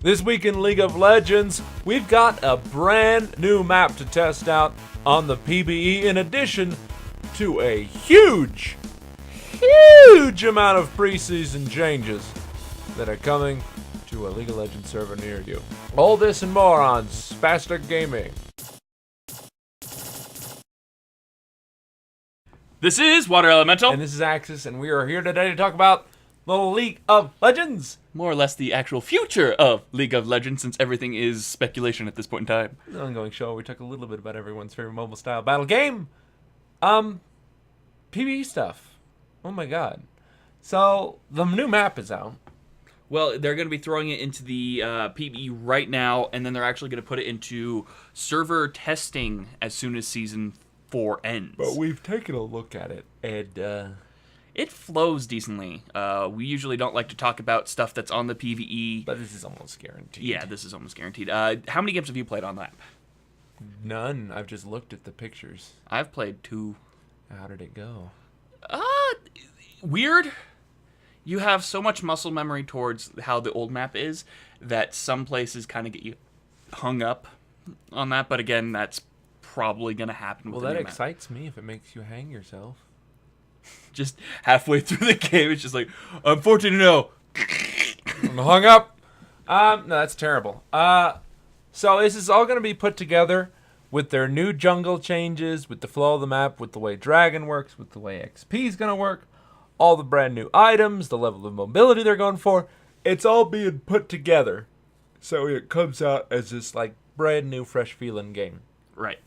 This week in League of Legends, we've got a brand new map to test out on the PBE in addition to a huge amount of preseason changes that are coming to a League of Legends server near you. All this and more on Spastic Gaming. This is Water Elemental. And this is Axis, and we are here today to talk about the League of Legends. More or less the actual future of League of Legends, since everything is speculation at this point in time. The ongoing show where we talk a little bit about everyone's favorite mobile style battle game. PBE stuff. Oh my god. So, the new map is out. Well, they're going to be throwing it into the PBE right now, and then they're actually going to put it into server testing as soon as Season 4 ends. But we've taken a look at it, and it flows decently. We usually don't like to talk about stuff that's on the PvE. But this is almost guaranteed. Yeah, this is almost guaranteed. How many games have you played on that? None. I've just looked at the pictures. I've played 2. How did it go? Weird. You have so much muscle memory towards how the old map is that some places kind of get you hung up on that. But again, that's probably going to happen with Well, the that new map. excites me if it makes you hang yourself. Just halfway through the game, it's just like, I'm 14-0. I'm hung up. No, that's terrible. So this is all going to be put together with their new jungle changes, with the flow of the map, with the way Dragon works, with the way XP is going to work, all the brand new items, the level of mobility they're going for. It's all being put together so it comes out as this like brand new, fresh feeling game. Right.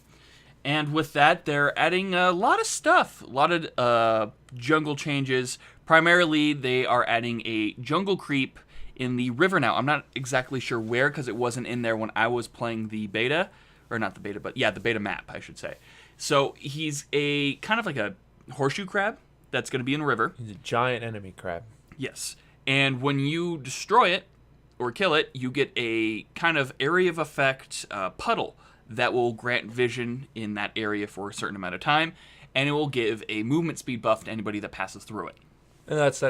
And with that, they're adding a lot of stuff, a lot of jungle changes. Primarily, they are adding a jungle creep in the river now. I'm not exactly sure where because it wasn't in there when I was playing the beta. Or not the beta, but yeah, the beta map, I should say. So he's a kind of like a horseshoe crab that's going to be in the river. He's a giant enemy crab. Yes. And when you destroy it or kill it, you get a kind of area of effect puddle that will grant vision in that area for a certain amount of time, and it will give a movement speed buff to anybody that passes through it. And that's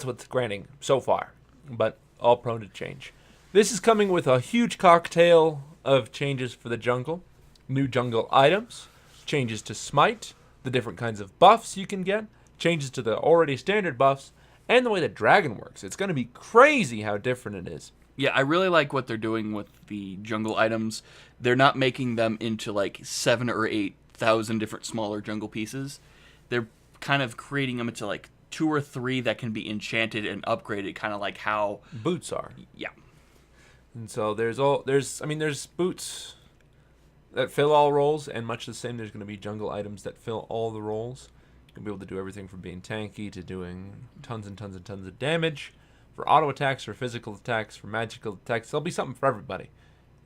what's granting so far, but all prone to change. This is coming with a huge cocktail of changes for the jungle, new jungle items, changes to smite, the different kinds of buffs you can get, changes to the already standard buffs, and the way that Dragon works. It's going to be crazy how different it is. Yeah, I really like what they're doing with the jungle items. They're not making them into like 7,000 or 8,000 different smaller jungle pieces. They're kind of creating them into like 2 or 3 that can be enchanted and upgraded, kind of like how Boots are. Yeah. And so there's boots that fill all roles, and much the same, there's going to be jungle items that fill all the roles. You'll be able to do everything from being tanky to doing tons and tons and tons of damage. For auto attacks, for physical attacks, for magical attacks, there'll be something for everybody.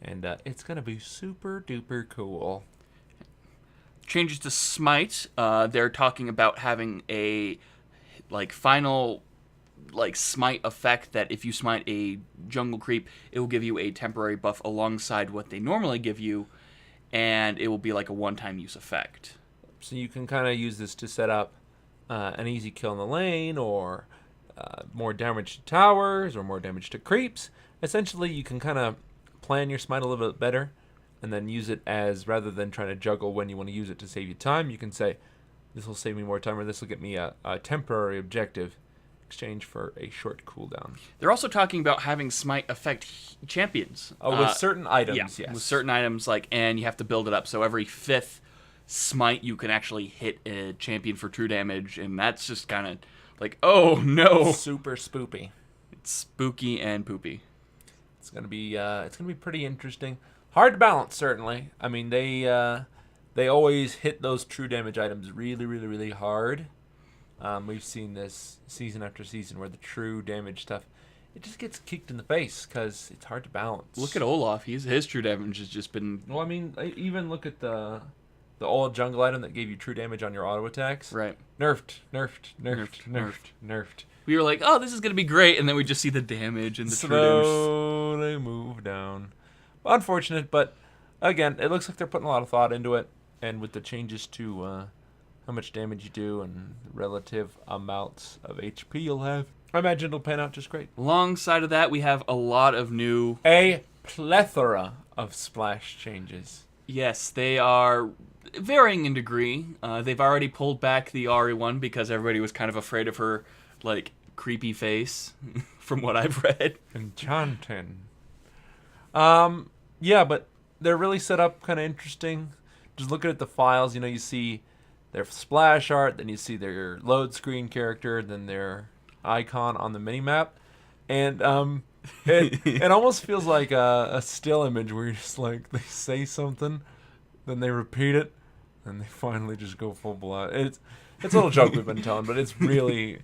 And it's going to be super duper cool. Changes to smite. They're talking about having a like final like smite effect that if you smite a jungle creep, it will give you a temporary buff alongside what they normally give you, and it will be like a one-time use effect. So you can kind of use this to set up an easy kill in the lane, or more damage to towers, or more damage to creeps. Essentially, you can kind of plan your smite a little bit better, and then use it as, rather than trying to juggle when you want to use it to save you time, you can say, this will save me more time, or this will get me a temporary objective, exchange for a short cooldown. They're also talking about having smite affect champions. With certain items, yeah, yes. with certain items, and you have to build it up. So every 5th smite, you can actually hit a champion for true damage, and that's just kind of like, oh no, Super spoopy. it's spooky and poopy. It's gonna be pretty interesting. Hard to balance, certainly. I mean, they always hit those true damage items really, really, really hard. We've seen this season after season where the true damage stuff, it just gets kicked in the face because it's hard to balance. Look at Olaf. His true damage has just been Well, I mean, even look at the old jungle item that gave you true damage on your auto attacks. right. Nerfed. We were like, oh, this is gonna be great, and then we just see the damage and the true damage. Slowly move down. Unfortunate, but again, it looks like they're putting a lot of thought into it, and with the changes to how much damage you do and relative amounts of HP you'll have, I imagine it'll pan out just great. Alongside of that, we have a lot of new. A plethora of splash changes. Yes, they are varying in degree. They've already pulled back the Ari one because everybody was kind of afraid of her, like, creepy face, from what I've read. Enchanting. Yeah, but they're really set up kind of interesting. Just looking at the files, you see their splash art, then you see their load screen character, then their icon on the minimap. And it almost feels like a still image where you're just like, they say something, then they repeat it, and they finally just go full blood. It's a little joke we've been telling, but it's really,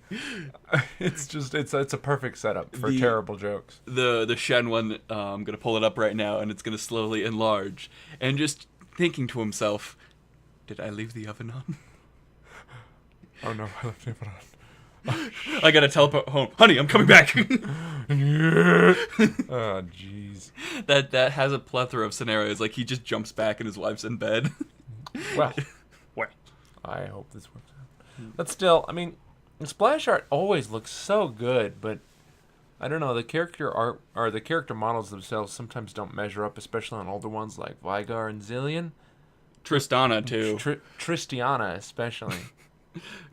it's a perfect setup for terrible jokes. The Shen one, I'm gonna pull it up right now, and it's gonna slowly enlarge, and just thinking to himself, did I leave the oven on? Oh no, I left it on. I gotta teleport home, honey. I'm coming back. Oh jeez. That has a plethora of scenarios. Like he just jumps back and his wife's in bed. Well, I hope this works out. But still, I mean, the splash art always looks so good, but I don't know, the character art or the character models themselves sometimes don't measure up, especially on older ones like Vigar and Zillion. Tristana too. Tristiana especially.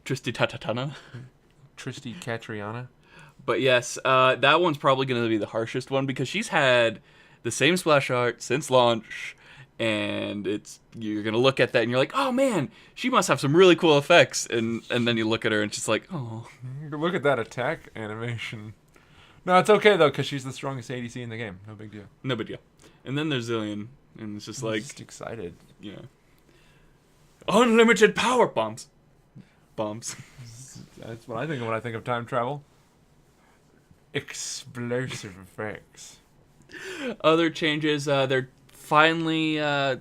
Tristitatana. Tristi Catriana. But yes, that one's probably going to be the harshest one because she's had the same splash art since launch, and you're going to look at that and you're like, oh man, she must have some really cool effects, and then you look at her and she's like, oh. Look at that attack animation. No, it's okay though because she's the strongest ADC in the game. No big deal. No big deal. And then there's Zillion, and it's just like, just excited. Yeah. Unlimited power bombs. That's what I think of when I think of time travel. Explosive effects. Other changes, they're finally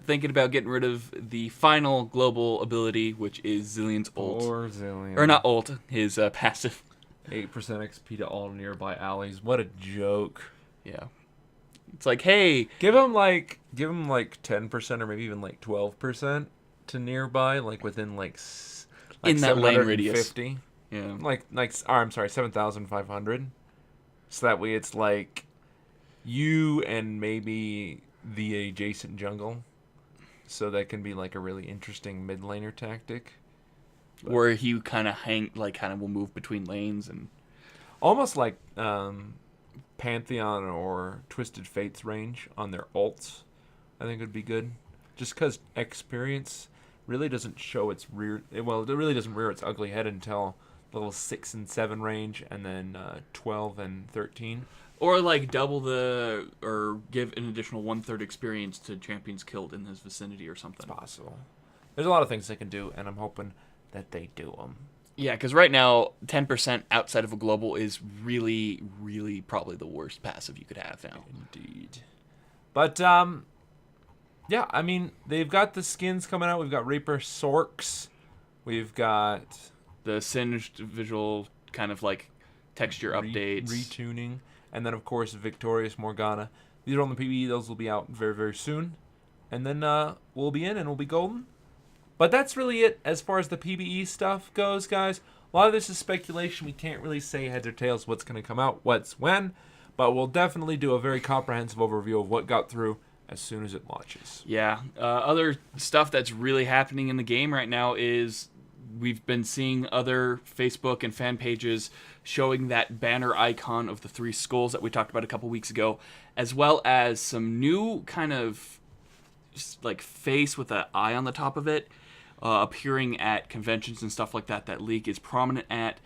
thinking about getting rid of the final global ability, which is Zillion's ult. Or Zillion. Or not ult, his passive. 8% XP to all nearby allies. What a joke. Yeah. It's like, hey. Give him like 10% or maybe even like 12% to nearby, like within like in that lane radius. Yeah. I'm sorry, 7,500. So that way it's like you and maybe the adjacent jungle. So that can be like a really interesting mid laner tactic. Where he kind of will move between lanes and almost like Pantheon or Twisted Fate's range on their ults. I think would be good. Just because experience really doesn't show its rear. Well, it really doesn't rear its ugly head until level 6 and 7 range, and then 12 and 13. Or like or give an additional 1/3 experience to champions killed in his vicinity or something. It's possible. There's a lot of things they can do, and I'm hoping that they do them. Yeah, because right now, 10% outside of a global is really, really probably the worst passive you could have now. Indeed. But, yeah, I mean, they've got the skins coming out. We've got Reaper Sorks. We've got the singed visual kind of like texture updates. Retuning. And then, of course, Victorious Morgana. These are on the PvE. Those will be out very, very soon. And then we'll be in and we'll be golden. But that's really it as far as the PvE stuff goes, guys. A lot of this is speculation. We can't really say heads or tails what's going to come out, what's when. But we'll definitely do a very comprehensive overview of what got through as soon as it launches. Yeah. Other stuff that's really happening in the game right now is we've been seeing other Facebook and fan pages showing that banner icon of the 3 skulls that we talked about a couple weeks ago, as well as some new kind of like face with an eye on the top of it. Appearing at conventions and stuff like that League is prominent at,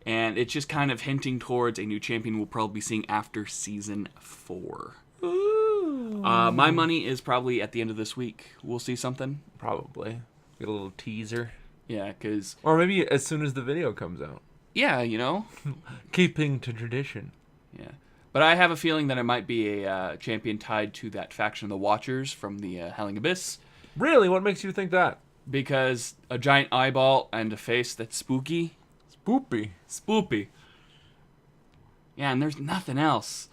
and it's just kind of hinting towards a new champion we'll probably be seeing after Season 4. Ooh. My money is probably at the end of this week. We'll see something. Probably. Get a little teaser. Yeah, because... Or maybe as soon as the video comes out. Yeah, you know? Keeping to tradition. Yeah. But I have a feeling that it might be a champion tied to that faction of the Watchers from the Howling Abyss. Really? What makes you think that? Because a giant eyeball and a face that's spooky. Spoopy. Yeah, and there's nothing else.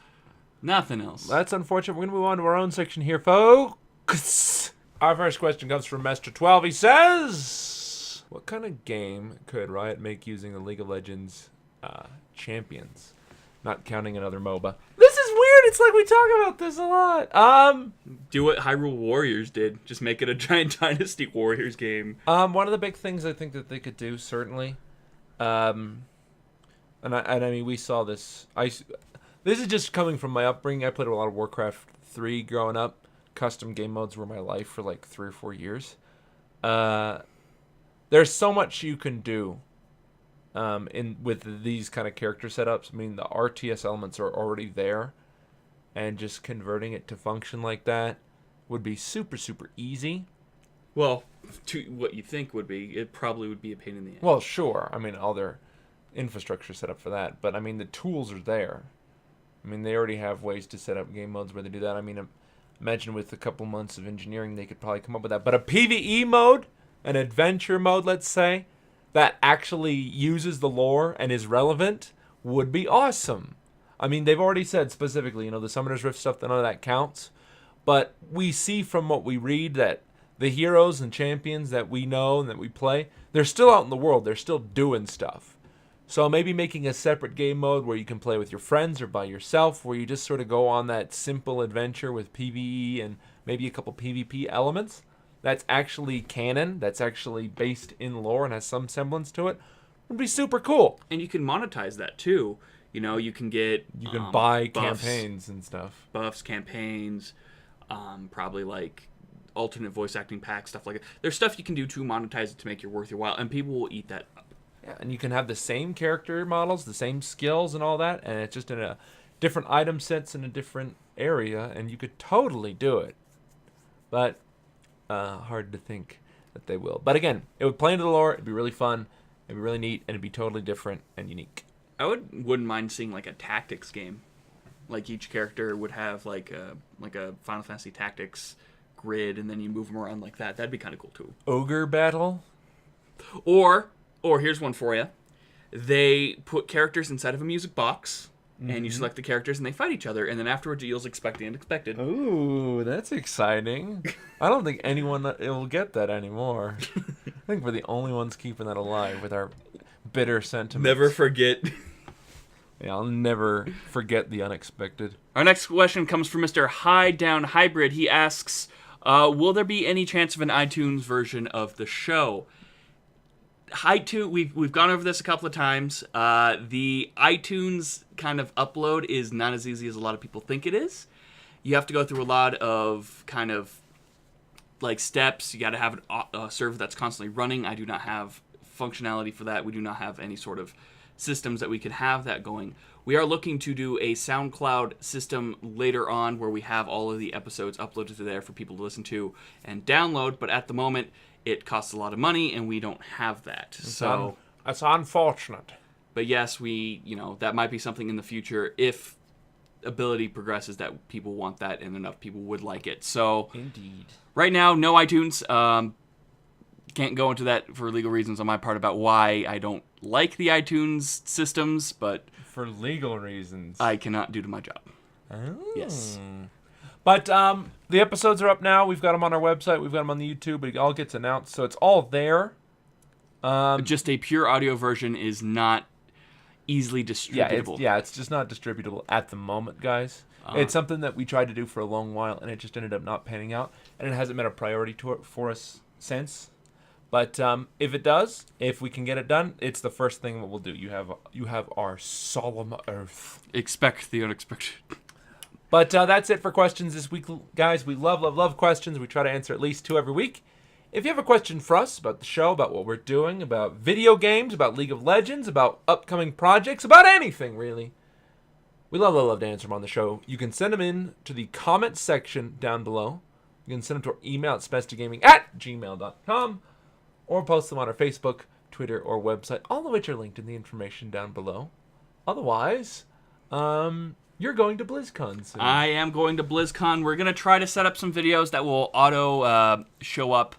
Nothing else. That's unfortunate. We're going to move on to our own section here, folks. Our first question comes from Master12. He says, what kind of game could Riot make using the League of Legends Champions, not counting another MOBA. This is weird. It's like we talk about this a lot. Do what Hyrule Warriors did. Just make it a giant Dynasty Warriors game. One of the big things I think that they could do, certainly, and I mean, we saw this. This is just coming from my upbringing. I played a lot of Warcraft 3 growing up. Custom game modes were my life for like 3 or 4 years. There's so much you can do with these kind of character setups. I mean, the RTS elements are already there, and just converting it to function like that would be super, super easy. Well, to what you think would be, it probably would be a pain in the ass. Well, sure. I mean, all their infrastructure set up for that, but I mean, the tools are there. I mean, they already have ways to set up game modes where they do that. I mean, imagine with a couple months of engineering, they could probably come up with that. But a PvE mode, an adventure mode, let's say, that actually uses the lore and is relevant would be awesome. I mean, they've already said specifically, the Summoner's Rift stuff, none of that counts. But we see from what we read that the heroes and champions that we know and that we play, they're still out in the world. They're still doing stuff. So maybe making a separate game mode where you can play with your friends or by yourself, where you just sort of go on that simple adventure with PvE and maybe a couple PvP elements. That's actually canon, that's actually based in lore and has some semblance to it, would be super cool. And you can monetize that too. You can get... You can buy buffs, campaigns and stuff. Buffs, campaigns, probably like alternate voice acting packs, stuff like that. There's stuff you can do to monetize it to make it worth your while, and people will eat that up. Yeah, and you can have the same character models, the same skills and all that, and it's just in a different item sets in a different area, and you could totally do it. But hard to think that they will. But again, it would play into the lore, it'd be really fun, it'd be really neat, and it'd be totally different and unique. I wouldn't mind seeing like a tactics game. Like each character would have like a Final Fantasy Tactics grid, and then you move them around like that. That'd be kind of cool too. Ogre battle? Or here's one for you. They put characters inside of a music box, and you select the characters, and they fight each other, and then afterwards it yields expect the unexpected. Ooh, that's exciting. I don't think anyone will get that anymore. I think we're the only ones keeping that alive with our bitter sentiments. Never forget. Yeah, I'll never forget the unexpected. Our next question comes from Mr. High Down Hybrid. He asks, will there be any chance of an iTunes version of the show? We've gone over this a couple of times. The iTunes kind of upload is not as easy as a lot of people think it is. You have to go through a lot of kind of like steps. You got to have a server that's constantly running. I do not have functionality for that. We do not have any sort of systems that we could have that going. We are looking to do a SoundCloud system later on where we have all of the episodes uploaded to there for people to listen to and download, but at the moment it costs a lot of money and we don't have that. So that's unfortunate. But yes, that might be something in the future if ability progresses that people want that and enough people would like it. So indeed. Right now, no iTunes. Can't go into that for legal reasons on my part about why I don't like the iTunes systems, but for legal reasons, I cannot do to my job. Oh. Yes. But the episodes are up now. We've got them on our website. We've got them on the YouTube. It all gets announced, so it's all there. Just a pure audio version is not easily distributable. Yeah, it's just not distributable at the moment, guys. It's something that we tried to do for a long while, and it just ended up not panning out, and it hasn't been a priority for us since. But if it does, if we can get it done, it's the first thing that we'll do. You have our solemn oath. Expect the unexpected. But that's it for questions this week, guys. We love questions. We try to answer at least 2 every week. If you have a question for us about the show, about what we're doing, about video games, about League of Legends, about upcoming projects, about anything, really, we love to answer them on the show. You can send them in to the comment section down below. You can send them to our email at spestigaming@gmail.com. Or post them on our Facebook, Twitter, or website, all of which are linked in the information down below. Otherwise, you're going to BlizzCon soon. I am going to BlizzCon. We're going to try to set up some videos that will auto show up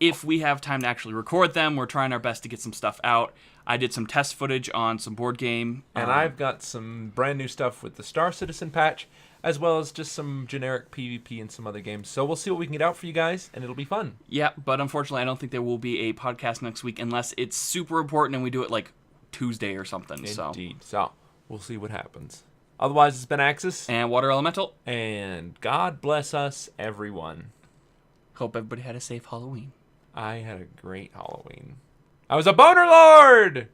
if we have time to actually record them. We're trying our best to get some stuff out. I did some test footage on some board game. And I've got some brand new stuff with the Star Citizen patch, as well as just some generic PvP and some other games. So we'll see what we can get out for you guys, and it'll be fun. Yeah, but unfortunately, I don't think there will be a podcast next week unless it's super important and we do it like Tuesday or something. Indeed. So we'll see what happens. Otherwise, it's been Axis. And Water Elemental. And God bless us, everyone. Hope everybody had a safe Halloween. I had a great Halloween. I was a boner lord!